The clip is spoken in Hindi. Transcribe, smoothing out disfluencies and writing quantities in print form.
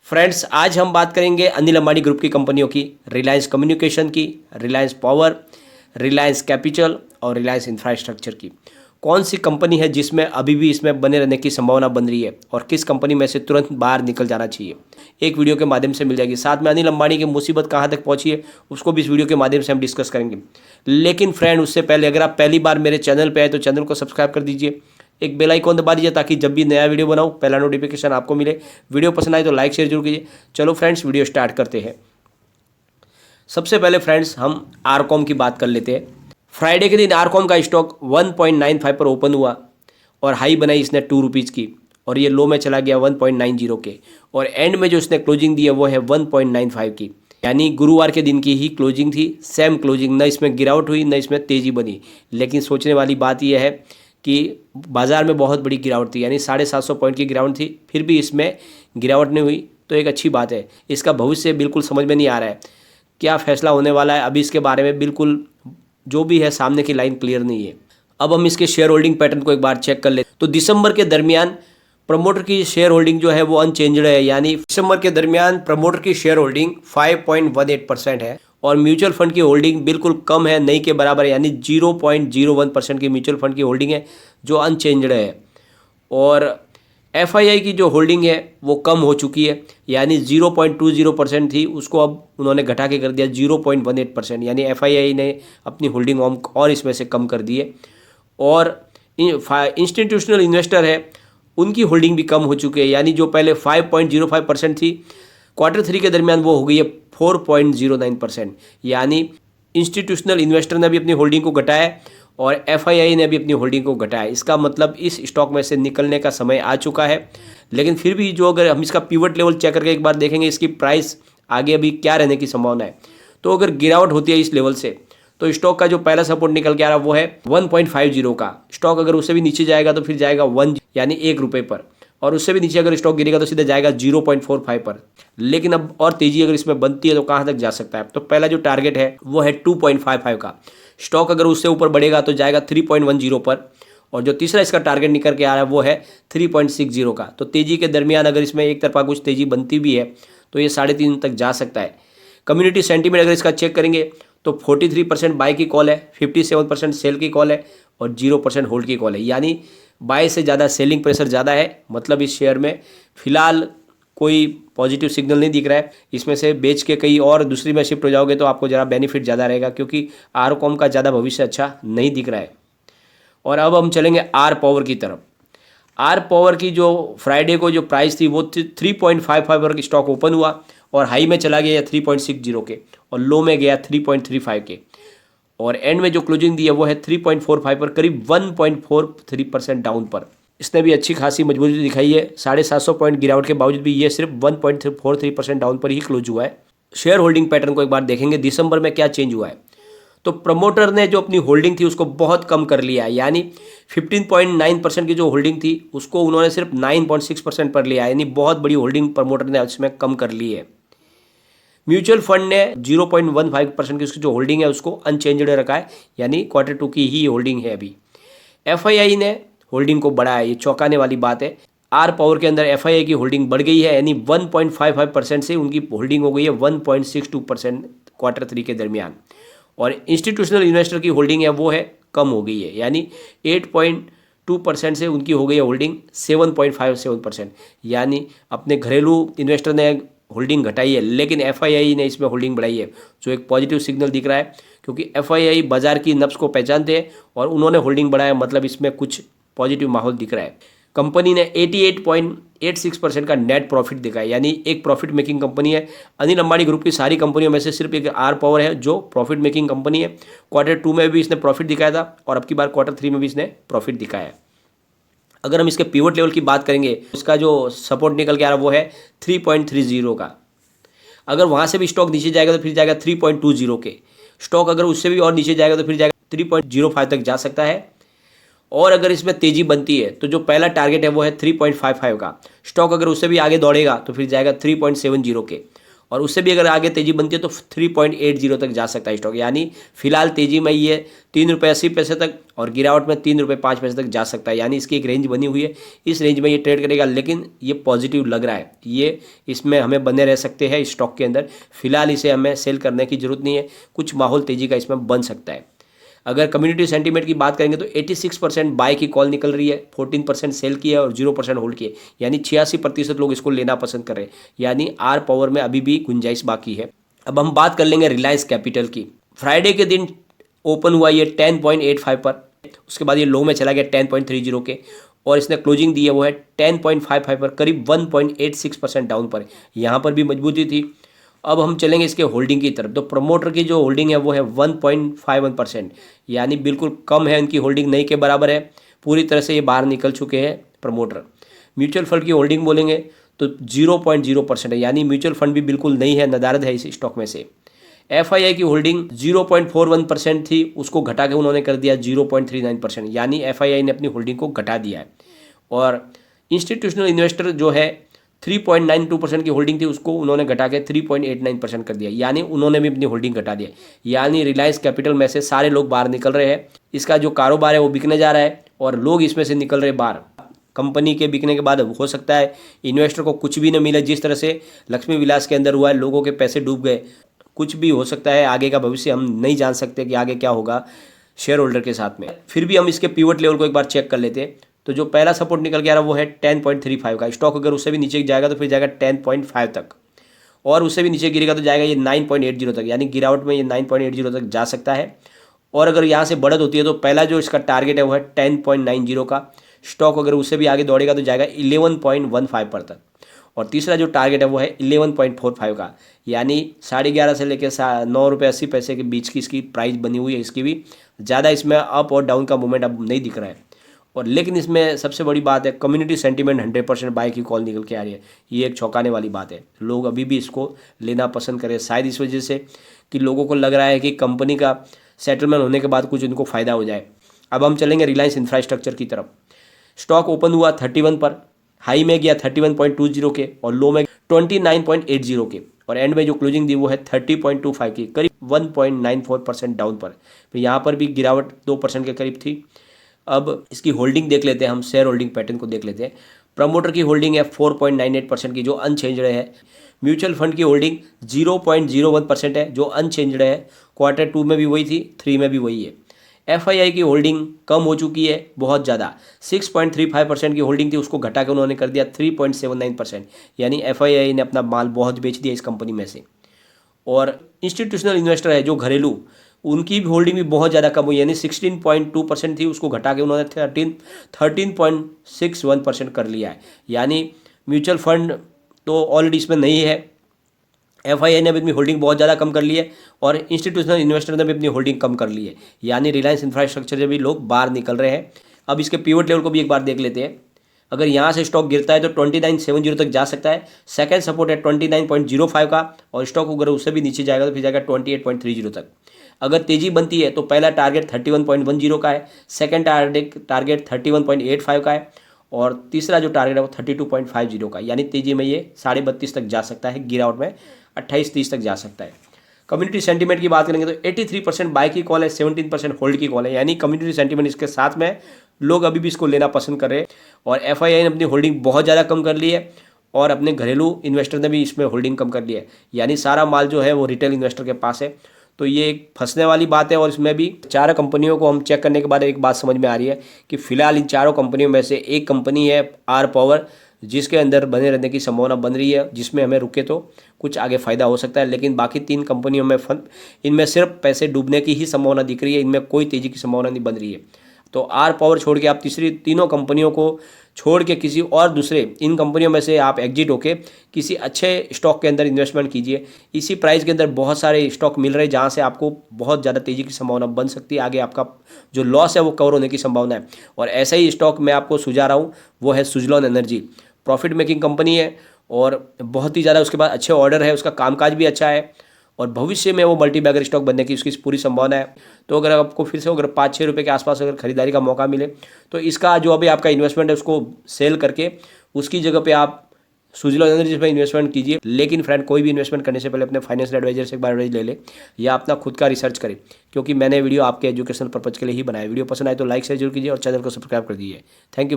फ्रेंड्स, आज हम बात करेंगे अनिल अंबानी ग्रुप की कंपनियों की, रिलायंस कम्युनिकेशन की, रिलायंस पावर, रिलायंस कैपिटल और रिलायंस इंफ्रास्ट्रक्चर की। कौन सी कंपनी है जिसमें अभी भी इसमें बने रहने की संभावना बन रही है और किस कंपनी में से तुरंत बाहर निकल जाना चाहिए, एक वीडियो के माध्यम से मिल जाएगी। साथ में अनिल अंबानी की मुसीबत कहाँ तक पहुंची है उसको भी इस वीडियो के माध्यम से हम डिस्कस करेंगे। लेकिन फ्रेंड, उससे पहले अगर आप पहली बार मेरे चैनल पर आए तो चैनल को सब्सक्राइब कर दीजिए, एक बेल आइकॉन दबा दीजिए ताकि जब भी नया वीडियो बनाऊं पहला नोटिफिकेशन आपको मिले। वीडियो पसंद आए तो लाइक शेयर जरूर कीजिए। चलो फ्रेंड्स, वीडियो स्टार्ट करते हैं। सबसे पहले फ्रेंड्स, हम आरकॉम की बात कर लेते हैं। फ्राइडे के दिन आरकॉम का स्टॉक 1.95 पर ओपन हुआ और हाई बनाई इसने 2 रुपीज़ की और ये लो में चला गया 1.90 के, और एंड में जो इसने क्लोजिंग दी है वो है 1.95 की, यानी गुरुवार के दिन की ही क्लोजिंग थी। सेम क्लोजिंग, न इसमें गिरावट हुई न इसमें तेज़ी बनी। लेकिन सोचने वाली बात यह है कि बाज़ार में बहुत बड़ी गिरावट थी, यानी 750 पॉइंट की गिरावट थी, फिर भी इसमें गिरावट नहीं हुई, तो एक अच्छी बात है। इसका भविष्य बिल्कुल समझ में नहीं आ रहा है, क्या फैसला होने वाला है अभी इसके बारे में बिल्कुल जो भी है सामने की लाइन क्लियर नहीं है। अब हम इसके शेयर होल्डिंग पैटर्न को एक बार चेक कर लेते। तो दिसंबर के दरमियान प्रमोटर की शेयर होल्डिंग जो है वो अनचेंज्ड है, यानी दिसंबर के दरमियान प्रमोटर की शेयर होल्डिंग 5.18% है और म्यूचुअल फंड की होल्डिंग बिल्कुल कम है, नहीं के बराबर, यानी 0.01% की म्यूचुअल फंड की होल्डिंग है जो अनचेंज्ड है। और एफआईआई की जो होल्डिंग है वो कम हो चुकी है, यानी 0.20% थी, उसको अब उन्होंने घटा के कर दिया 0.18%, यानी एफआईआई ने अपनी होल्डिंग और इसमें से कम कर दी है। और इंस्टीट्यूशनल इन्वेस्टर है उनकी होल्डिंग भी कम हो चुकी है, यानी जो पहले 5.05% थी Q3 के दरमियान वो हो गई है 4.09%, यानी इंस्टीट्यूशनल इन्वेस्टर ने भी अपनी होल्डिंग को घटाया और एफआईआई ने भी अपनी होल्डिंग को घटाया। इसका मतलब इस स्टॉक में से निकलने का समय आ चुका है। लेकिन फिर भी जो अगर हम इसका पिवट लेवल चेक करके एक बार देखेंगे इसकी प्राइस आगे अभी क्या रहने की संभावना है, तो अगर गिरावट होती है इस लेवल से तो स्टॉक का जो पहला सपोर्ट निकल के आ रहा है वो है 1.50 का। स्टॉक अगर उससे भी नीचे जाएगा तो फिर जाएगा 1 यानी 1 रुपये पर, और उससे भी नीचे अगर स्टॉक गिरेगा तो सीधा जाएगा 0.45 पर। लेकिन अब और तेजी अगर इसमें बनती है तो कहाँ तक जा सकता है, तो पहला जो टारगेट है वो है 2.55 का। स्टॉक अगर उससे ऊपर बढ़ेगा तो जाएगा 3.10 पर, और जो तीसरा इसका टारगेट निकल के आ रहा है वो है 3.60 का। तो तेजी के दरमियान अगर इसमें एक तरफा कुछ तेजी बनती भी है तो ये 3.5 तक जा सकता है। कम्युनिटी सेंटीमेंट अगर इसका चेक करेंगे तो 43% बाय की कॉल है, 57% सेल की कॉल है और 0% होल्ड की कॉल है, यानी बाय से ज़्यादा सेलिंग प्रेशर ज़्यादा है। मतलब इस शेयर में फिलहाल कोई पॉजिटिव सिग्नल नहीं दिख रहा है। इसमें से बेच के कहीं और दूसरी में शिफ्ट हो जाओगे तो आपको ज़रा बेनिफिट ज़्यादा रहेगा, क्योंकि आरकॉम का ज़्यादा भविष्य अच्छा नहीं दिख रहा है। और अब हम चलेंगे आर पावर की तरफ। आर पावर की जो फ्राइडे को जो प्राइस थी वो 3.55 पर स्टॉक ओपन हुआ और हाई में चला गया 3.60 के और लो में गया 3.35 के, और एंड में जो क्लोजिंग दी है वो है 3.45 पर, करीब 1.43% डाउन पर। इसने भी अच्छी खासी मजबूती दिखाई है। 750 पॉइंट गिरावट के बावजूद भी ये सिर्फ 1.43% डाउन पर ही क्लोज हुआ है। शेयर होल्डिंग पैटर्न को एक बार देखेंगे दिसंबर में क्या चेंज हुआ है। तो प्रमोटर ने जो अपनी होल्डिंग थी उसको बहुत कम कर लिया है, यानी 15.9% की जो होल्डिंग थी उसको उन्होंने सिर्फ 9.6% पर लिया है, यानी बहुत बड़ी होल्डिंग प्रमोटर ने उसमें कम कर ली है। म्यूचुअल फंड ने 0.15% की उसकी जो होल्डिंग है उसको अनचेंज्ड रखा है, यानी Q2 की ही होल्डिंग है अभी। एफआईआई ने होल्डिंग को बढ़ाया, ये चौंकाने वाली बात है। आर पावर के अंदर एफआईआई की होल्डिंग बढ़ गई है, यानी 1.55% से उनकी होल्डिंग हो गई है 1.62% Q3 के दरमियान। और इंस्टीट्यूशनल इन्वेस्टर की होल्डिंग है वो है कम हो गई है, यानी 8.2% से उनकी हो गई है होल्डिंग 7.57%, यानी अपने घरेलू इन्वेस्टर ने होल्डिंग घटाई है लेकिन एफआईआई ने इसमें होल्डिंग बढ़ाई है, जो एक पॉजिटिव सिग्नल दिख रहा है, क्योंकि एफआईआई बाजार की नब्ज को पहचानते हैं और उन्होंने होल्डिंग बढ़ाया, मतलब इसमें कुछ पॉजिटिव माहौल दिख रहा है। कंपनी ने 88.86% का नेट प्रॉफिट दिखाया, यानी एक प्रॉफिट मेकिंग कंपनी है। अनिल अंबानी ग्रुप की सारी कंपनियों में से सिर्फ एक आर पावर है जो प्रॉफिट मेकिंग कंपनी है। Q2 में भी इसने प्रॉफिट दिखाया था और अब की बार Q3 में भी इसने प्रॉफिट दिखाया है। अगर हम इसके पिवट लेवल की बात करेंगे, इसका जो सपोर्ट निकल के आ रहा है वो है 3.30 का। अगर वहाँ से भी स्टॉक नीचे जाएगा तो फिर जाएगा 3.20 के। स्टॉक अगर उससे भी और नीचे जाएगा तो फिर जाएगा 3.05 तक जा सकता है। और अगर इसमें तेजी बनती है तो जो पहला टारगेट है वो है 3.55 का। स्टॉक अगर उससे भी आगे दौड़ेगा तो फिर जाएगा 3.70 के, और उससे भी अगर आगे तेजी बनती है तो 3.80 तक जा सकता है स्टॉक। यानी फिलहाल तेजी में ये 3 रुपये 80 पैसे तक और गिरावट में 3 रुपये 5 पैसे तक जा सकता है। यानी इसकी एक रेंज बनी हुई है, इस रेंज में ये ट्रेड करेगा, लेकिन ये पॉजिटिव लग रहा है, ये इसमें हमें बने रह सकते हैं स्टॉक के अंदर। फिलहाल इसे हमें सेल करने की जरूरत नहीं है, कुछ माहौल तेजी का इसमें बन सकता है। अगर कम्युनिटी सेंटीमेंट की बात करेंगे तो 86% बाय की कॉल निकल रही है, 14% सेल की है और 0% होल्ड की है। यानी 86% लोग इसको लेना पसंद कर रहे हैं। यानी आर पावर में अभी भी गुंजाइश बाकी है। अब हम बात कर लेंगे रिलायंस कैपिटल की। फ्राइडे के दिन ओपन हुआ ये 10.85 पर, उसके बाद ये लो में चला गया 10.30 के, और इसने क्लोजिंग दी है वो है 10.55 पर, करीब 1.86% डाउन पर। यहाँ पर भी मजबूती थी। अब हम चलेंगे इसके होल्डिंग की तरफ। तो प्रमोटर की जो होल्डिंग है वो है 1.51%, यानी बिल्कुल कम है, इनकी होल्डिंग नहीं के बराबर है। पूरी तरह से ये बाहर निकल चुके हैं प्रमोटर। म्यूचुअल फंड की होल्डिंग बोलेंगे तो 0.0% है, यानी म्यूचुअल फंड भी बिल्कुल नहीं है, नदारद है इस स्टॉक में से। FII की होल्डिंग 0.41% थी, उसको घटा के उन्होंने कर दिया 0.39%, यानी FII ने अपनी होल्डिंग को घटा दिया है। और इंस्टीट्यूशनल इन्वेस्टर जो है 3.92% की होल्डिंग थी, उसको उन्होंने घटा के 3.89% कर दिया, यानी उन्होंने भी अपनी होल्डिंग घटा दिया। यानी रिलायंस कैपिटल में से सारे लोग बाहर निकल रहे हैं, इसका जो कारोबार है वो बिकने जा रहा है और लोग इसमें से निकल रहे बाहर। कंपनी के बिकने के बाद हो सकता है इन्वेस्टर को कुछ भी न मिले, जिस तरह से लक्ष्मी विलास के अंदर हुआ है, लोगों के पैसे डूब गए। कुछ भी हो सकता है, आगे का भविष्य हम नहीं जान सकते कि आगे क्या होगा शेयर होल्डर के साथ में। फिर भी हम इसके पिवट लेवल को एक बार चेक कर लेते हैं। तो जो पहला सपोर्ट निकल के आ रहा है वो है 10.35 का। स्टॉक अगर उससे भी नीचे जाएगा तो फिर जाएगा 10.5 तक, और उससे भी नीचे गिरेगा तो जाएगा ये 9.80 तक, यानी गिरावट में ये 9.80 तक जा सकता है। और अगर यहाँ से बढ़त होती है तो पहला जो इसका टारगेट है वो है 10.90 का। स्टॉक अगर उससे भी आगे दौड़ेगा तो जाएगा 11.15 पर तक, और तीसरा जो टारगेट है वो है 11.45 का, यानी 11:30 से लेकर 9 रुपये 80 पैसे के बीच की इसकी प्राइस बनी हुई है। इसकी भी ज़्यादा इसमें अप और डाउन का मूवमेंट अब नहीं दिख रहा है। और लेकिन इसमें सबसे बड़ी बात है कम्युनिटी सेंटीमेंट 100% बाय की कॉल निकल के आ रही है। ये एक चौंकाने वाली बात है, लोग अभी भी इसको लेना पसंद करें, शायद इस वजह से कि लोगों को लग रहा है कि कंपनी का सेटलमेंट होने के बाद कुछ इनको फ़ायदा हो जाए। अब हम चलेंगे रिलायंस इंफ्रास्ट्रक्चर की तरफ। स्टॉक ओपन हुआ 31 पर, हाई में गया 31.20 के और लो में 29.80 के, और एंड में जो क्लोजिंग दी वो है 30.25 की, करीब 1.94% डाउन पर। फिर यहाँ पर भी गिरावट 2% के करीब थी। अब इसकी होल्डिंग देख लेते हैं, हम शेयर होल्डिंग पैटर्न को देख लेते हैं। प्रमोटर की होल्डिंग है 4.98% की, जो अनचेंज्ड है। म्यूचुअल फंड की होल्डिंग 0.01% है, जो अनचेंज्ड है। Q2 में भी वही थी, 3 में भी वही है। FII की होल्डिंग कम हो चुकी है बहुत ज़्यादा, 6.35% की होल्डिंग थी, उसको घटा के उन्होंने कर दिया 3.79%, यानी FII ने अपना माल बहुत बेच दिया इस कंपनी में से। और इंस्टीट्यूशनल इन्वेस्टर है जो घरेलू, उनकी भी होल्डिंग भी बहुत ज़्यादा कम हुई, यानी 16.2% थी, उसको घटा के उन्होंने 13.61% कर लिया है। यानी म्यूचुअल फंड तो ऑलरेडी इसमें नहीं है, FII ने भी अपनी होल्डिंग बहुत ज़्यादा कम कर ली है और इंस्टीट्यूशनल इन्वेस्टर ने भी अपनी होल्डिंग कम कर ली है, यानी रिलायंस इंफ्रास्ट्रक्चर से भी लोग बाहर निकल रहे हैं। अब इसके पिवट लेवल को भी एक बार देख लेते हैं। अगर यहाँ से स्टॉक गिरता है तो 29.70 तक जा सकता है। सेकंड सपोर्ट है 29.05 का, और स्टॉक अगर उससे भी नीचे जाएगा तो फिर जाएगा 28.30 तक। अगर तेजी बनती है तो पहला टारगेट 31.10 का है, सेकंड टारगेट 31.85 का है, और तीसरा जो टारगेट है वो 32.50 का, यानी तेजी में ये 32.5 तक जा सकता है, गिरावट में 28-30 तक जा सकता है। कम्युनिटी सेंटीमेंट की बात करेंगे तो 83% बाय की कॉल है, 17% होल्ड की कॉल है, यानी कम्युनिटी सेंटीमेंट इसके साथ में लोग अभी भी इसको लेना पसंद कर रहे हैं। और FII ने अपनी होल्डिंग बहुत ज़्यादा कम कर ली है और अपने घरेलू इन्वेस्टर ने भी इसमें होल्डिंग कम कर ली है, यानी सारा माल जो है वो रिटेल इन्वेस्टर के पास है। तो ये एक फंसने वाली बात है। और इसमें भी चारों कंपनियों को हम चेक करने के बाद एक बात समझ में आ रही है कि फिलहाल इन चारों कंपनियों में से एक कंपनी है आर पावर, जिसके अंदर बने रहने की संभावना बन रही है, जिसमें हमें रुके तो कुछ आगे फ़ायदा हो सकता है। लेकिन बाकी 3 कंपनियों में इनमें सिर्फ पैसे डूबने की ही संभावना दिख रही है, इनमें कोई तेज़ी की संभावना नहीं बन रही है। तो आर पावर छोड़ के आप तीनों कंपनियों को छोड़ के किसी और दूसरे इन कंपनियों में से आप एग्जिट होके किसी अच्छे स्टॉक के अंदर इन्वेस्टमेंट कीजिए। इसी प्राइस के अंदर बहुत सारे स्टॉक मिल रहे हैं जहां से आपको बहुत ज़्यादा तेज़ी की संभावना बन सकती है, आगे आपका जो लॉस है वो कवर होने की संभावना है। और ऐसा ही स्टॉक मैं आपको सुझा रहा हूँ, वो है Suzlon energy. Profit making company है और बहुत ही ज़्यादा उसके पास अच्छे ऑर्डर है, उसका कामकाज भी अच्छा है और भविष्य में वो मल्टीबैगर स्टॉक बनने की उसकी पूरी संभावना है। तो अगर आपको फिर से अगर 5-6 रुपये के आसपास अगर खरीदारी का मौका मिले तो इसका जो अभी आपका इन्वेस्टमेंट है उसको सेल करके उसकी जगह पे आप सुजलॉन एनर्जी में इन्वेस्टमेंट कीजिए, लेकिन फ्रेंड कोई भी इन्वेस्टमेंट करने से पहले अपने फाइनेंशियल एडवाइजर से एक बार एडवाइस ले ले या अपना खुद का रिसर्च करें, क्योंकि मैंने वीडियो आपके एजुकेशन पर्पज के लिए ही बनाया। वीडियो पसंद आए तो लाइक शेयर जरूर कीजिए और चैनल को सब्सक्राइब कर दीजिए। Thank you.